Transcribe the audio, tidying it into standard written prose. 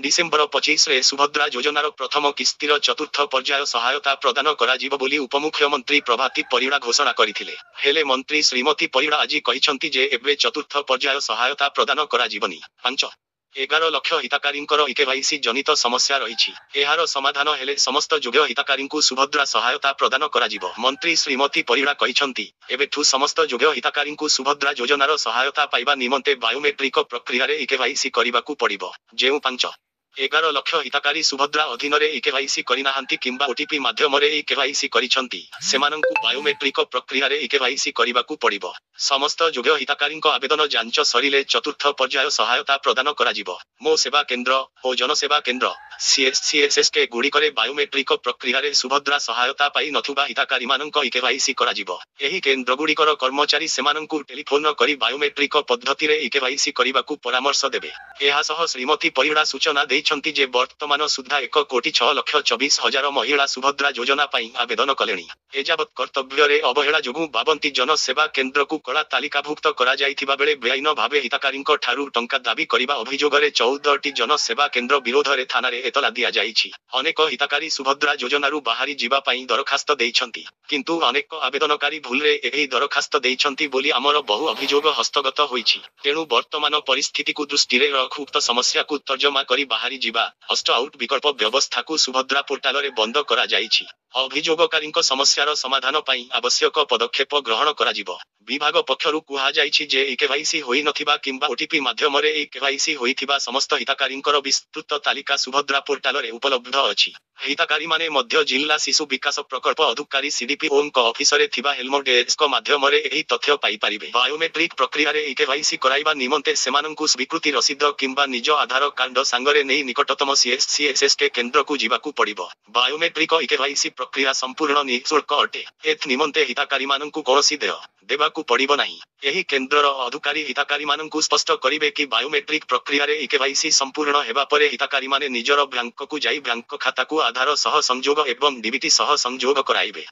December 25 ରେ ସୁଭଦ୍ରା ଯୋଜନାର ପ୍ରଥମ କିସ୍ତିର ଚତୁର୍ଥ ପର୍ଯ୍ୟାୟ ସହାୟତା ପ୍ରଦାନ କରାଯିବ ବୋଲି ଉପମୁଖ୍ୟମନ୍ତ୍ରୀ ପ୍ରଭାତୀ ପରିଡ଼ା ଘୋଷଣା କରିଥିଲେ। ହେଲେ ମନ୍ତ୍ରୀ ଶ୍ରୀମତୀ ପରିଡ଼ା ଆଜି କହିଛନ୍ତି ଯେ ଏବେ ଚତୁର୍ଥ ପର୍ଯ୍ୟାୟ ସହାୟତା ପ୍ରଦାନ କରାଯିବନି। 5.11 ଲକ୍ଷ ହିତାକାରୀଙ୍କର ଇକେୱାଇସି ଜନିତ ସମସ୍ୟା ରହିଛି। ଏହାର ସମାଧାନ ହେଲେ ସମସ୍ତ ଯୋଗ୍ୟ ହିତାକାରୀଙ୍କୁ ସୁଭଦ୍ରା ସହାୟତା ପ୍ରଦାନ କରାଯିବ। ମନ୍ତ୍ରୀ ଶ୍ରୀମତୀ ପରିଡ଼ା କହିଛନ୍ତି, ଏବେଠୁ ସମସ୍ତ ଯୋଗ୍ୟ ହିତାକାରୀଙ୍କୁ ସୁଭଦ୍ରା ଯୋଜନାର ସହାୟତା ପାଇବା ନିମନ୍ତେ ବାୟୋମେଟ୍ରିକ ପ୍ରକ୍ରିୟାରେ ଇକେୱାଇସି କରିବାକୁ ପଡ଼ିବ। ଯେଉଁ 5.11 ଲକ୍ଷ ହିତାକାରୀ ସୁଭଦ୍ରା ଅଧୀନରେ ଇକେୱାଇସି କରିନାହାନ୍ତି କିମ୍ବା ଓଟିପି ମାଧ୍ୟମରେ ଇକେୱାଇସି କରିଛନ୍ତି, ସେମାନଙ୍କୁ ବାୟୋମେଟ୍ରିକ ପ୍ରକ୍ରିୟାରେ ଇକେୱାଇସି କରିବାକୁ ପଡ଼ିବ। ସମସ୍ତ ଯୋଗ୍ୟ ହିତାକାରୀଙ୍କ ଆବେଦନ ଯାଞ୍ଚ ସରିଲେ ଚତୁର୍ଥ ପର୍ଯ୍ୟାୟ ସହାୟତା ପ୍ରଦାନ କରାଯିବ। ମୋ ସେବା କେନ୍ଦ୍ର ଓ ଜନସେବା କେନ୍ଦ୍ର (CSCSSK) ଗୁଡ଼ିକରେ ବାୟୋମେଟ୍ରିକ ପ୍ରକ୍ରିୟାରେ ସୁଭଦ୍ରା ସହାୟତା ପାଇ ନଥିବା ହିତାକାରୀମାନଙ୍କ ଇକେୱାଇସି କରାଯିବ। ଏହି କେନ୍ଦ୍ରଗୁଡ଼ିକର କର୍ମଚାରୀ ସେମାନଙ୍କୁ ଟେଲିଫୋନ କରି ବାୟୋମେଟ୍ରିକ ପଦ୍ଧତିରେ ଇକେୱାଇସି କରିବାକୁ ପରାମର୍ଶ ଦେବେ। ଏହାସହ ଶ୍ରୀମତୀ ପରିଡ଼ା ସୂଚନା ଦେଇଛନ୍ତି ଯେ ବର୍ତ୍ତମାନ ସୁଦ୍ଧା 1,06,24,000 ମହିଳା ସୁଭଦ୍ରା ଯୋଜନା ପାଇଁ ଆବେଦନ କଲେଣି। ଏଯାବତ୍ କର୍ତ୍ତବ୍ୟରେ ଅବହେଳା ଯୋଗୁଁ 52ଟି ଜନସେବା କେନ୍ଦ୍ରକୁ କଳା ତାଲିକାଭୁକ୍ତ କରାଯାଇଥିବା ବେଳେ ବେଆଇନ ଭାବେ ହିତାକାରୀଙ୍କ ଠାରୁ ଟଙ୍କା ଦାବି କରିବା ଅଭିଯୋଗରେ 14ଟି ଜନସେବା କେନ୍ଦ୍ର ବିରୋଧରେ ଥାନାରେ ଏତଲା ଦିଆଯାଇଛି। ଅନେକ ହିତାକାରୀ ସୁଭଦ୍ରା ଯୋଜନାରୁ ବାହାରି ଯିବା ପାଇଁ ଦରଖାସ୍ତ ଦେଇଛନ୍ତି, କିନ୍ତୁ ଅନେକ ଆବେଦନକାରୀ ଭୁଲରେ ଏହି ଦରଖାସ୍ତ ଦେଇଛନ୍ତି ବୋଲି ଆମର ବହୁ ଅଭିଯୋଗ ହସ୍ତଗତ ହୋଇଛି। ତେଣୁ ବର୍ତ୍ତମାନ ପରିସ୍ଥିତିକୁ ଦୃଷ୍ଟିରେ ରଖି ଉକ୍ତ ସମସ୍ୟାକୁ ତର୍ଜମା କରି ବାହାରି ଯିବା ଅଷ୍ଟ-ଆଉଟ୍ ବିକଳ୍ପ ବ୍ୟବସ୍ଥାକୁ ସୁଭଦ୍ରା ପୋର୍ଟାଲରେ ବନ୍ଦ କରାଯାଇଛି। ଅଭିଯୋଗକାରୀଙ୍କ ସମସ୍ୟାର ସମାଧାନ ପାଇଁ ଆବଶ୍ୟକ ପଦକ୍ଷେପ ଗ୍ରହଣ କରାଯିବ। ବିଭାଗ ପକ୍ଷରୁ କୁହାଯାଇଛି ଯେ ଇକେୱାଇସି ହୋଇନଥିବା କିମ୍ବା ଓଟିପି ମାଧ୍ୟମରେ ଇକେୱାଇସି ହୋଇଥିବା ସମସ୍ତ ହିତାକାରୀଙ୍କର ବିସ୍ତୃତ ତାଲିକା ସୁଭଦ୍ରା ପୋର୍ଟାଲରେ ଉପଲବ୍ଧ ଅଛି। ହିତାକାରୀମାନେ ମଧ୍ୟ ଜିଲ୍ଲା ଶିଶୁ ବିକାଶ ପ୍ରକଳ୍ପ ଅଧିକାରୀ CDPOଙ୍କ ଅଫିସରେ ଥିବା ହେଲ୍ପ ଡେସ୍କ ମାଧ୍ୟମରେ ଏହି ତଥ୍ୟ ପାଇପାରିବେ। ବାୟୋମେଟ୍ରିକ ପ୍ରକ୍ରିୟାରେ ଇକେୱାଇସି କରାଇବା ନିମନ୍ତେ ସେମାନଙ୍କୁ ସ୍ୱୀକୃତି ରସିଦ କିମ୍ବା ନିଜ ଆଧାର କାର୍ଡ ସାଙ୍ଗରେ ନେଇ ନିକଟତମ CSCSSK କେନ୍ଦ୍ରକୁ ଯିବାକୁ ପଡ଼ିବ। ବାୟୋମେଟ୍ରିକ ଇକେୱାଇସି ପ୍ରକ୍ରିୟା ସମ୍ପୂର୍ଣ୍ଣ ନିଃଶୁଳ୍କ ଅଟେ। ଏଥି ନିମନ୍ତେ ହିତାକାରୀମାନଙ୍କୁ କୌଣସି ଦେୟ ଦେବାକୁ ପଡ଼ିବ ନାହିଁ। ଏହି କେନ୍ଦ୍ରର ଅଧିକାରୀ ହିତାକାରୀମାନଙ୍କୁ ସ୍ପଷ୍ଟ କରିବେ କି ବାୟୋମେଟ୍ରିକ ପ୍ରକ୍ରିୟାରେ ଇକେୱାଇସି ସମ୍ପୂର୍ଣ୍ଣ ହେବା ପରେ ହିତାକାରୀମାନେ ନିଜର ବ୍ୟାଙ୍କକୁ ଯାଇ ବ୍ୟାଙ୍କ ଖାତାକୁ ଆଧାର ସହ ସଂଯୋଗ ଏବଂ DBT ସହ ସଂଯୋଗ କରାଇବେ।